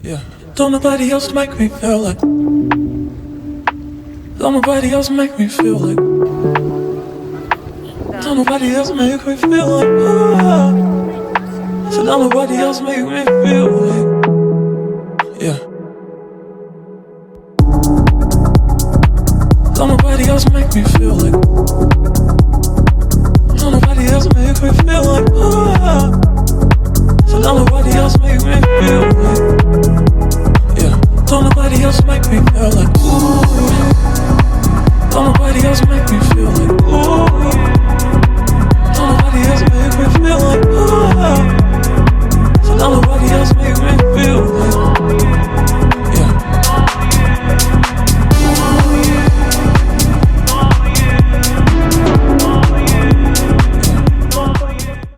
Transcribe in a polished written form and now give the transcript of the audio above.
Yeah. Don't nobody else make me feel like. Don't nobody else make me feel like. Don't nobody else make me feel like. So don't nobody else make me feel like. Yeah. Don't nobody else make me feel like. Don't nobody else make me feel like. So don't nobody else make me feel like. Yeah. Don't nobody else make me feel like. Ooh. Don't nobody else make me feel like.